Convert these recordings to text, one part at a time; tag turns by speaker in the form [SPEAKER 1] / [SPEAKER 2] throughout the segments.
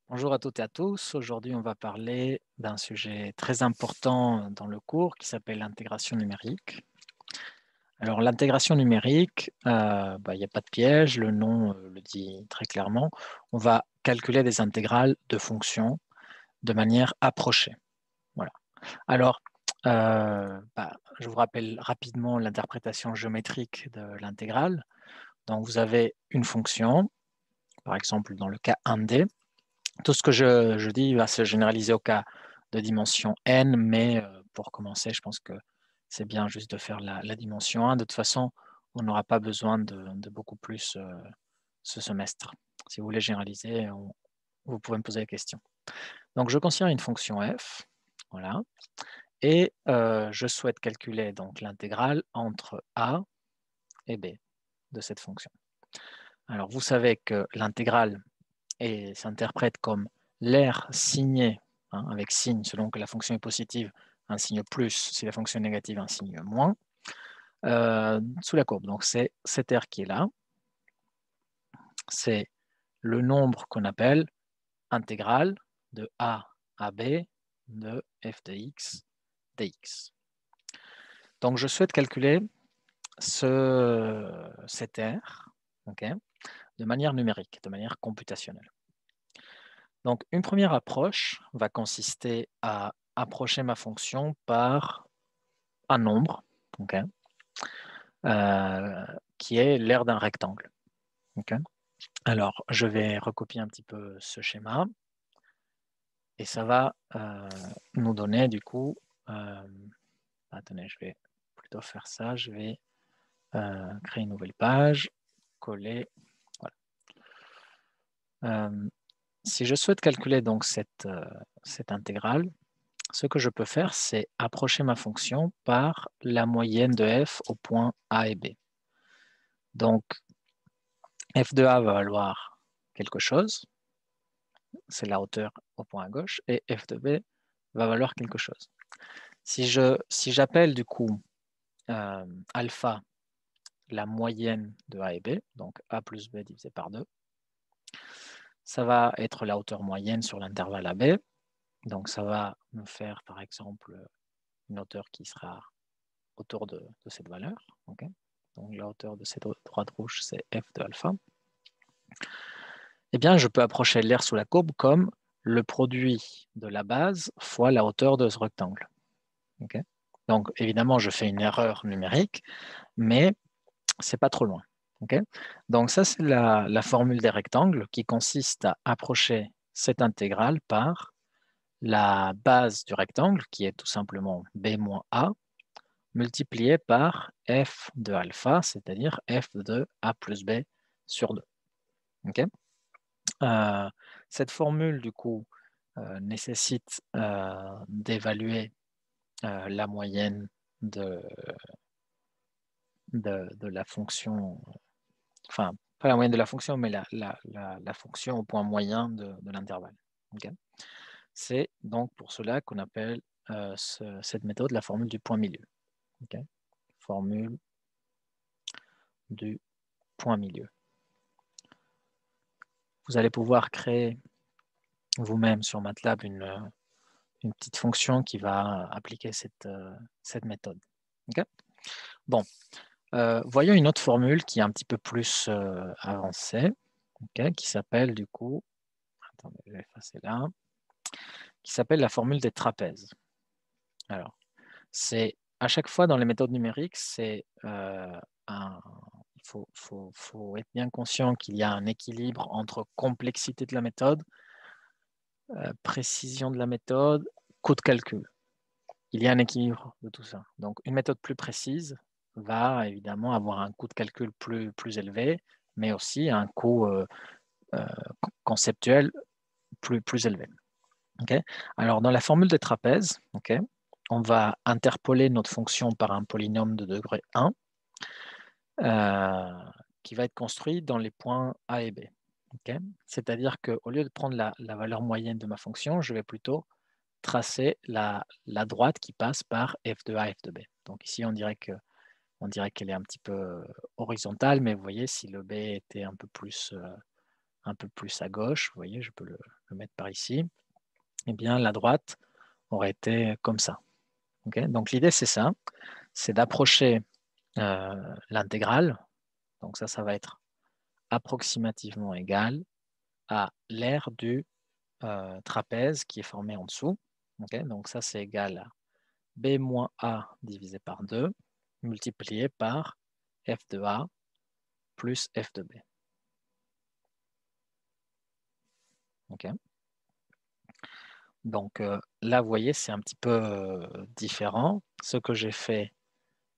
[SPEAKER 1] Bonjour à toutes et à tous. Aujourd'hui, on va parler d'un sujet très important dans le cours qui s'appelle l'intégration numérique. Alors, l'intégration numérique, il n'y a pas de piège, le nom le dit très clairement. On va calculer des intégrales de fonctions de manière approchée. Voilà. Alors, je vous rappelle rapidement l'interprétation géométrique de l'intégrale. Donc, vous avez une fonction, par exemple dans le cas 1D. Tout ce que je dis va se généraliser au cas de dimension n, mais pour commencer, je pense que c'est bien juste de faire la dimension 1. De toute façon, on n'aura pas besoin de beaucoup plus ce semestre. Si vous voulez généraliser, vous pouvez me poser la question. Donc, je considère une fonction f, voilà, et je souhaite calculer donc l'intégrale entre a et b de cette fonction. Alors, vous savez que l'intégrale s'interprète comme l'aire signée, hein, avec signe selon que la fonction est positive, un signe plus, si la fonction est négative, un signe moins, sous la courbe. Donc c'est cette aire qui est là, c'est le nombre qu'on appelle intégrale de a à b de f de x dx. Donc je souhaite calculer cette aire, okay, de manière numérique, de manière computationnelle. Donc, une première approche va consister à approcher ma fonction par un nombre, okay, qui est l'aire d'un rectangle. Okay. Alors, je vais recopier un petit peu ce schéma et ça va nous donner du coup... attendez, je vais plutôt faire ça. Je vais créer une nouvelle page, coller. Voilà. Si je souhaite calculer donc cette intégrale, ce que je peux faire, c'est approcher ma fonction par la moyenne de f au point A et B. Donc, f de A va valoir quelque chose, c'est la hauteur au point à gauche, et f de B va valoir quelque chose. Si j'appelle du coup alpha la moyenne de A et B, donc A plus B divisé par 2, ça va être la hauteur moyenne sur l'intervalle AB, donc ça va me faire par exemple une hauteur qui sera autour de cette valeur. Okay. Donc la hauteur de cette droite rouge, c'est f de alpha. Eh bien, je peux approcher l'aire sous la courbe comme le produit de la base fois la hauteur de ce rectangle. Okay. Donc évidemment, je fais une erreur numérique, mais c'est pas trop loin. Okay. Donc ça, c'est la formule des rectangles qui consiste à approcher cette intégrale par la base du rectangle, qui est tout simplement b moins a, multiplié par f de alpha, c'est-à-dire f de a plus b sur 2. Okay. Cette formule, du coup, nécessite d'évaluer la moyenne de la fonction, enfin, pas la moyenne de la fonction, mais la fonction au point moyen de l'intervalle. Okay. C'est donc pour cela qu'on appelle cette méthode la formule du point milieu. Okay. Formule du point milieu. Vous allez pouvoir créer vous-même sur MATLAB une petite fonction qui va appliquer cette méthode. Okay. Bon, voyons une autre formule qui est un petit peu plus avancée, okay, qui s'appelle du coup, attendez, je vais effacer là, qui s'appelle la formule des trapèzes. Alors, c'est à chaque fois dans les méthodes numériques, c'est il faut être bien conscient qu'il y a un équilibre entre complexité de la méthode, précision de la méthode, coût de calcul. Il y a un équilibre de tout ça. Donc, une méthode plus précise va évidemment avoir un coût de calcul plus élevé, mais aussi un coût conceptuel plus élevé. Okay. Alors, dans la formule des trapèzes, okay, on va interpoler notre fonction par un polynôme de degré 1 qui va être construit dans les points A et B. Okay. C'est-à-dire qu'au lieu de prendre la valeur moyenne de ma fonction, je vais plutôt tracer la droite qui passe par f de A, f de B. Donc ici, on dirait qu'elle est un petit peu horizontale, mais vous voyez, si le B était un peu plus un peu plus à gauche, vous voyez, je peux le mettre par ici, eh bien la droite aurait été comme ça. Okay, donc l'idée c'est ça, c'est d'approcher l'intégrale, donc ça va être approximativement égal à l'aire du trapèze qui est formé en dessous. Okay, donc ça c'est égal à b moins a divisé par 2 multiplié par f de a plus f de b. Okay. Donc là, vous voyez, c'est un petit peu différent. Ce que j'ai fait,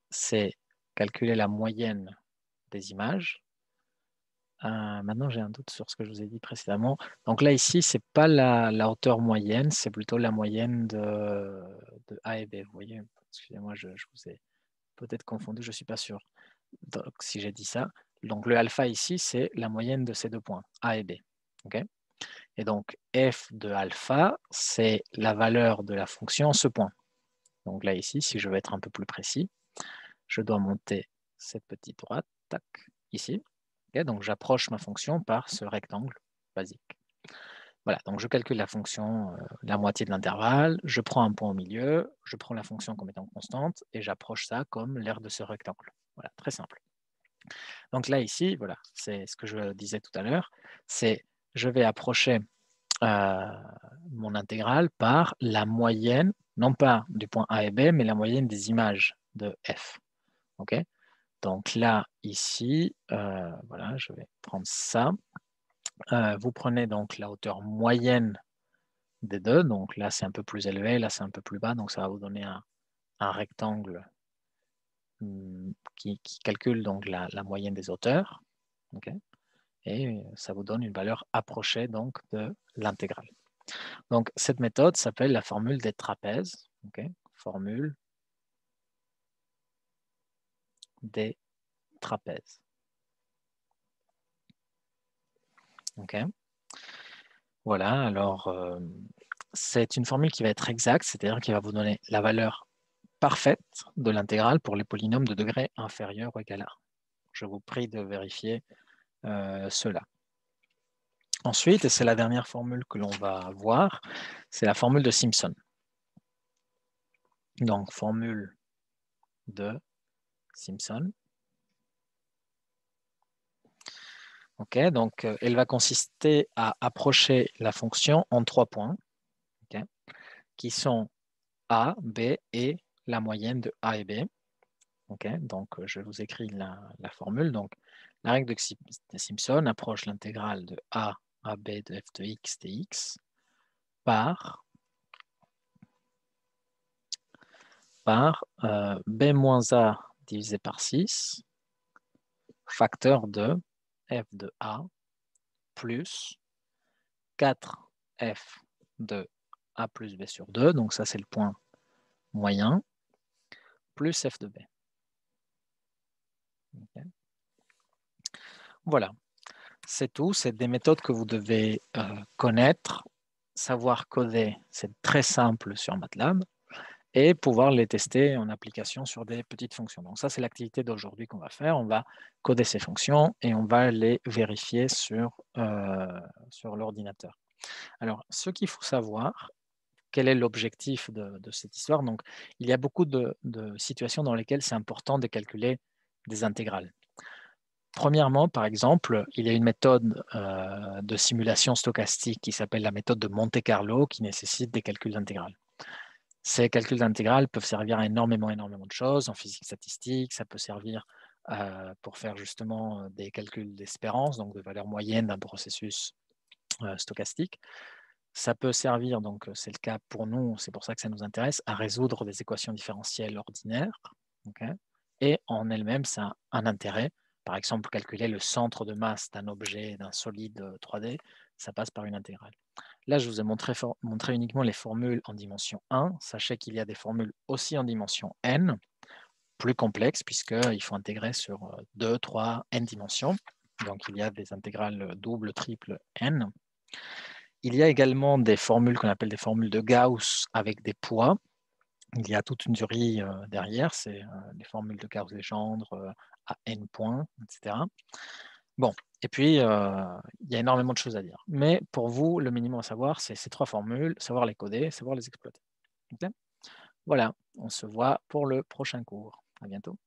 [SPEAKER 1] c'est calculer la moyenne des images. Maintenant, j'ai un doute sur ce que je vous ai dit précédemment. Donc là, ici, ce n'est pas la hauteur moyenne, c'est plutôt la moyenne de A et B. Vous voyez, excusez-moi, je vous ai peut-être confondu, je ne suis pas sûr. Donc, si j'ai dit ça. Donc le alpha ici, c'est la moyenne de ces deux points, A et B. Okay, et donc f de alpha, c'est la valeur de la fonction en ce point. Donc là, ici, si je veux être un peu plus précis, je dois monter cette petite droite, tac, ici. Okay, donc j'approche ma fonction par ce rectangle basique. Voilà, donc je calcule la fonction, la moitié de l'intervalle, je prends un point au milieu, je prends la fonction comme étant constante et j'approche ça comme l'aire de ce rectangle. Voilà, très simple. Donc là, ici, voilà, c'est ce que je disais tout à l'heure, c'est je vais approcher mon intégrale par la moyenne, non pas du point A et B, mais la moyenne des images de f. Okay, donc là, ici, voilà, je vais prendre ça. Vous prenez donc la hauteur moyenne des deux. Donc là, c'est un peu plus élevé, là, c'est un peu plus bas. Donc ça va vous donner un rectangle qui calcule donc la moyenne des hauteurs. Okay, et ça vous donne une valeur approchée donc de l'intégrale. Donc cette méthode s'appelle la formule des trapèzes. Okay, formule des trapèzes. Okay. Voilà, alors c'est une formule qui va être exacte, c'est-à-dire qui va vous donner la valeur parfaite de l'intégrale pour les polynômes de degré inférieur ou égal à 1. Je vous prie de vérifier cela. Ensuite, et c'est la dernière formule que l'on va voir, c'est la formule de Simpson. Donc, formule de Simpson. Ok, donc elle va consister à approcher la fonction en 3 points, okay, qui sont A, B et la moyenne de A et B. Okay, donc je vous écris la formule. Donc, la règle de Simpson approche l'intégrale de A à B de f de x dx par b moins a divisé par 6 facteur de f de a plus 4f de a plus b sur 2, donc ça c'est le point moyen, plus f de b. Okay. Voilà, c'est tout, c'est des méthodes que vous devez connaître, savoir coder, c'est très simple sur MATLAB, et pouvoir les tester en application sur des petites fonctions. Donc ça, c'est l'activité d'aujourd'hui qu'on va faire. On va coder ces fonctions et on va les vérifier sur l'ordinateur. Alors, ce qu'il faut savoir, quel est l'objectif de cette histoire? Donc, il y a beaucoup de situations dans lesquelles c'est important de calculer des intégrales. Premièrement, par exemple, il y a une méthode de simulation stochastique qui s'appelle la méthode de Monte-Carlo qui nécessite des calculs d'intégrales. Ces calculs d'intégrales peuvent servir à énormément de choses en physique statistique. Ça peut servir pour faire justement des calculs d'espérance, donc de valeur moyenne d'un processus stochastique. Ça peut servir, donc c'est le cas pour nous, c'est pour ça que ça nous intéresse, à résoudre des équations différentielles ordinaires. Okay, et en elle-même, ça a un intérêt. Par exemple, calculer le centre de masse d'un objet, d'un solide 3D, ça passe par une intégrale. Là, je vous ai montré uniquement les formules en dimension 1. Sachez qu'il y a des formules aussi en dimension n, plus complexes, puisqu'il faut intégrer sur 2, 3, n dimensions. Donc, il y a des intégrales double, triple, n. Il y a également des formules qu'on appelle des formules de Gauss avec des poids. Il y a toute une durée derrière, c'est les formules de Gauss-Legendre à n points, etc. Bon, et puis, il y a énormément de choses à dire. Mais pour vous, le minimum à savoir, c'est ces 3 formules, savoir les coder, savoir les exploiter. OK? Voilà, on se voit pour le prochain cours. À bientôt.